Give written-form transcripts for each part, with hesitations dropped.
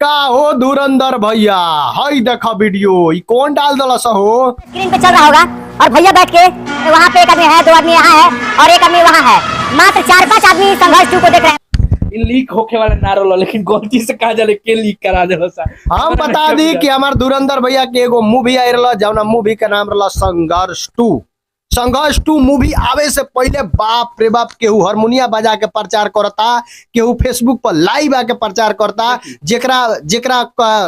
का हो धुरंधर भैया, हई देखा वीडियो ई कौन डाल दलस हो? स्क्रीन पे चल रहा होगा और भैया बैठ के वहाँ पे एक आदमी है, 2 आदमी यहाँ है और एक आदमी वहाँ है। मात्र 4-5 आदमी संघर्ष 2 को देख रहे हैं। लीक होके वाला ना रहा, लेकिन गलती से कहा जाले के लीक करा दे सा। हम बता दी कि हमार धुरंधर भैया के एगो मूवी आई रहा, जौना मूवी का नाम रहा संघर्ष 2। संघर्ष 2 मूवी आवे से पहले बाप रे बाप केहू हारमोनिया बजा के प्रचार करता, केहू फेसबुक पर लाइव आके प्रचार करता, जेकरा जेकरा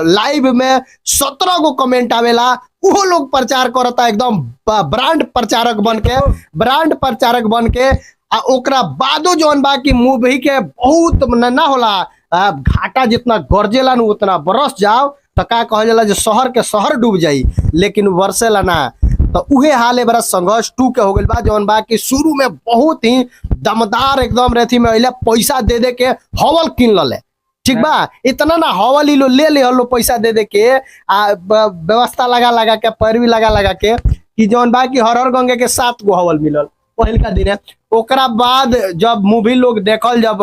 लाइव में 17 गो कमेंट आवेला, वो लोग प्रचार करता एकदम ब्रांड प्रचारक बन के आ ओकरा बादो जौन बा की मूवी के बहुत ना होला घाटा जितना गरजेला नु उतना बरस जाओ तो का कहल जाला, जो शहर के शहर डूब जाई लेकिन बरसेला ना। तो उहे हाल है बड़ा संघर्ष 2 के हो गइल बा, जौन बा कि शुरू में बहुत ही दमदार एकदम रेथी में अइले, पैसा दे दे के हवल किन लले, ठीक बा। इतना ना हवल ही लो ले हलो पैसा दे दे के व्यवस्था लगा के पैरवी लगा के कि जौन बा कि हर गंगे के 7 गो हवल मिलल पहल का दिन है। ओकरा बाद जब मूवी लोग देखल, जब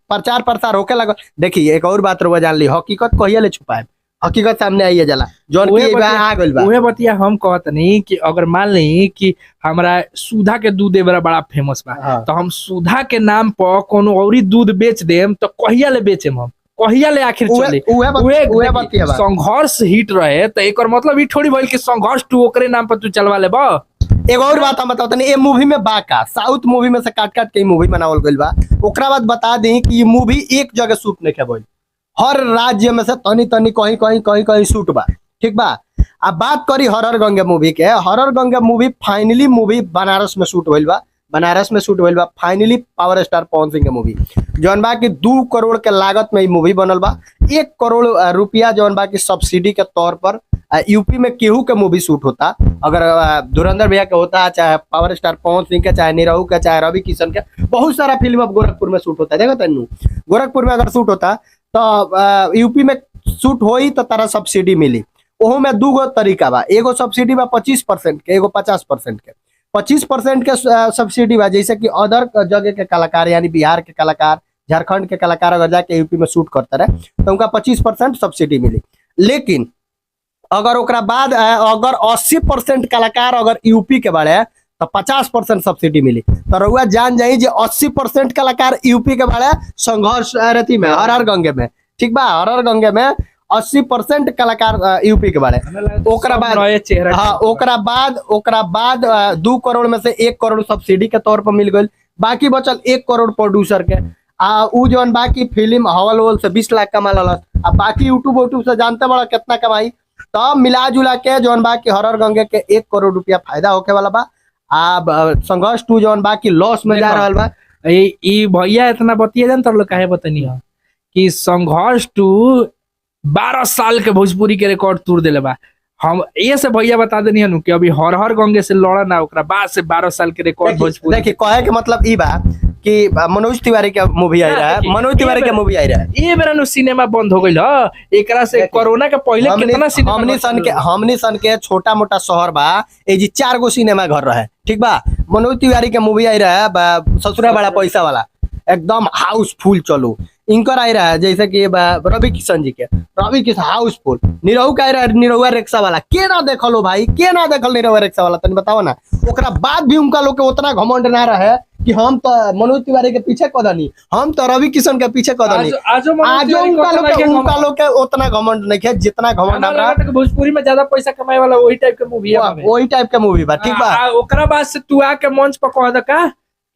प्रचार प्रसार होके लगल, देखिए एक और बात रुआ जान ली, हकीकत कहिए ले छुपाए, हकीकत सामने आइए जाला जौन की आ गइल बा। उहे बतिया हम कहत नहीं कि अगर मान ली कि हमरा सुधा के दूध बड़ा फेमस बा, हाँ। तो हम सुधा के नाम पर कोनो औरी दूध बेच देम तो कहिया ले बेचेम, हम कहिया ले आखिर चले। उहे बतिया बा। संघर्ष हिट रहे तो एकर मतलब ई थोड़ी भइल कि संघर्ष 2 ओकरे नाम पर तू चलवा ले बा। एक और बात हम बताओ, ये मूवी में बाका साउथ मूवी में से काट के मूवी बनावल गइल बा। ओकरा बाद बता दी कि ये मूवी एक जगह शूट नहीं के भइल, हर राज्य में से तनी कहीं शूट बा, ठीक बा। अब बात करी हरर गंगे मूवी के, हरर गंगे मूवी फाइनली मूवी बनारस में शूट भइल बा, finally power star Pawan Singh के मूवी, जौन बा कि 2 करोड़ के लागत में मूवी बनल बा। 1 करोड़ रुपया जौन बा कि सब्सिडी के तौर पर यूपी में केहू के मूवी शूट होता, अगर धुरंधर भैया के होता, चाहे पावर स्टार पवन सिंह के, चाहे निरहू के, चाहे रवि किशन के, बहुत सारा फिल्म अब गोरखपुर में शूट होता है। देखो तेनू गोरखपुर में अगर शूट होता तो यूपी में शूट होई तो तारा सब्सिडी मिली। ओहो में 2 गो तरीका बा, एगो सब्सिडी बा 25% के, एगो 50% के। 25% के सब्सिडी बा, जैसे कि अदर जगह के कलाकार यानी बिहार के कलाकार, झारखंड के कलाकार अगर जाके यूपी में शूट करता रहे तो उनका 25% सब्सिडी मिली। लेकिन अगर ओकरा बाद अगर 80% कलाकार अगर यूपी के बारे तो 50% सब्सिडी मिली। तो रउआ जान जाई जे 80% कलाकार यूपी के बारे संघर्ष रहती में हरर गंगे में, ठीक बा। हरर गंगे में 80% कलाकार यूपी के बारे। ओकरा बाद हाँ, ओकरा बाद 2 करोड़ में से 1 करोड़ सब्सिडी के तौर पर मिल गई, बाकी बचल 1 करोड़ प्रोड्यूसर के। उ जौन बाकी फिल्म हवल से 20 लाख कमा ललस, अब बाकी यूट्यूब से जानते बड़ा कितना कमाई। तब मिला जुला के जौन बा कि हरर गंगे के 1 करोड़ रुपया फायदा होके वाला बा। अब संघर्ष 2 जौन बा कि लॉस में जा रहा बा। ई भैया इतना बतिया जान तो काहे बतनी है कि संघर्ष 2 12 साल के भोजपुरी के रिकॉर्ड तोड़ देले बा। हम ये से भैया बता देनी है कि अभी हर गंगे से लड़ा ना, ओकरा बाद से 12 साल के रिकॉर्ड भोजपुरी। देखिए कहे के मतलब ई बा कि मनोज तिवारी का मूवी आई रहा है, ये बेरा नु सिनेमा बंद हो गइल ह। एकरा से कोरोना के पहले कितना सिनेमा हमनी सन के छोटा मोटा शहर बा, ए जी 4 गो सिनेमा घर रहे, ठीक बा। मनोज तिवारी के मूवी आई रहा है ससुरा बड़ा पैसा वाला, एकदम हाउसफुल चलो। इनकर आई रहा है जैसे कि रवि किशन जी के, रवि किशन हाउसफुल। निरहू का आई रहा है निरहुआ रिक्शा वाला, के ना देखल हो भाई, के ना देखल निरहुआ रिक्शा वाला, तनी बताओ ना। ओकरा बाद भी उनका लोग के उतना घमंड ना रहे कि हम तो मनोज तिवारी के पीछे कदनी, हम तो रवि किशन के पीछे कदनी। आजो उनका लोग के उतना घमंड नहीं है जितना घमंड हमरा भोजपुरी में ज्यादा पैसा कमाए वाला वही टाइप के मूवी है, वही टाइप के मूवी बा, ठीक बा। ओकरा बाद से तू आके मंच पर कह द का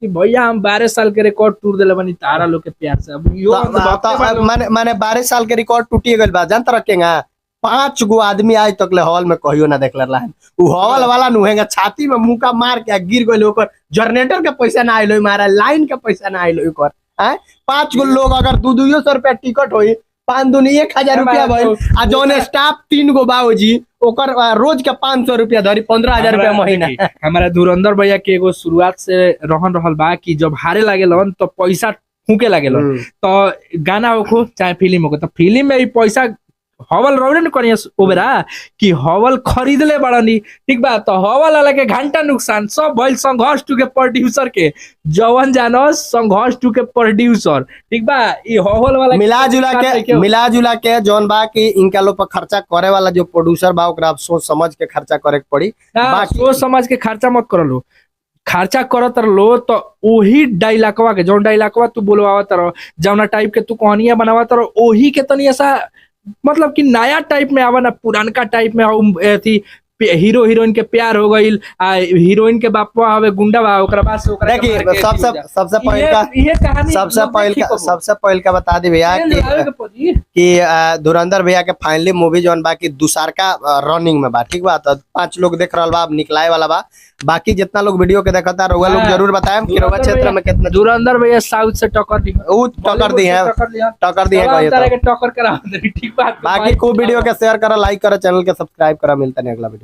कि भैया हम 12 साल के रिकॉर्ड टूट देले बनी तारा लोग के प्यार से। अब यो माने 12 साल के रिकॉर्ड टूटी गइल बा, जानता रखेंगा 5 गो आदमी आज तक ले हॉल में कहियो ना देखले रहा। उ हॉल वाला नुहेगा छाती में मुंह का मार के गिर गइल, ओकर जनरेटर के पैसा ना आइलो, मारा लाइन के पैसा ना आइलो ओकर। 5 गो लोग अगर 200 रुपया टिकट होई, 5 दूनी 1000 रुपया भइल, आ जौन स्टाफ 3 गो बाबूजी ओकर रोज के 500 रुपया धरी 15,000 रुपया महीना। हमारा धुरंधर भैया के एगो शुरुआत से रहन रहल बा कि जब हारे लागेलन तो पैसा फूके लागेलन, तो गाना होखो चाहे फिल्म होखो, तो फिल्म में पैसा हवल रौरे न करिया ओबेरा कि हवल खरीद ले बड़नी, ठीक बा। तो हवल वाला के घंटा नुकसान सब भइल संघर्ष टू के प्रोड्यूसर के, जवन जानो संघर्ष टू के प्रोड्यूसर, ठीक बा। ई हवल वाला मिला जुला के जौन बा कि इनका लोग पर खर्चा करे वाला जो प्रोड्यूसर बा ओकरा सोच समझ के खर्चा करे के पड़ी। बाकी सोच समझ के खर्चा मत कर लो, खर्चा करत रहो तो वही डायलॉगवा के जौन डायलॉगवा तू बोलवावत रहो, जौना टाइप के तू कहानियां बनावत रहो, वही के तनी ऐसा मतलब कि नया टाइप में आवा ना, पुरानका टाइप में अथी हीरो हीरोइन के प्यार हो गईल, हीरोइन के बापवा हवे गुंडा बा, ओकरा बाद से ओकरा देखिए सबसे पहले का बता दी भैया कि धुरंधर भैया के फाइनली मूवी जौन बा कि दूसर का रनिंग में बा, ठीक बा। तो 5 लोग देख रहा बा, अब निकलाए वाला बा। बाकी जितना लोग वीडियो के देखता रहुआ लोग जरूर बताएं कि रहुआ क्षेत्र में कितना धुरंधर भैया साउथ से टक्कर दी, टक्कर दी है। टक्कर करा, ठीक बात। बाकी को वीडियो के शेयर करा, लाइक करा, चैनल के सब्सक्राइब करा। मिलता है अगला वीडियो।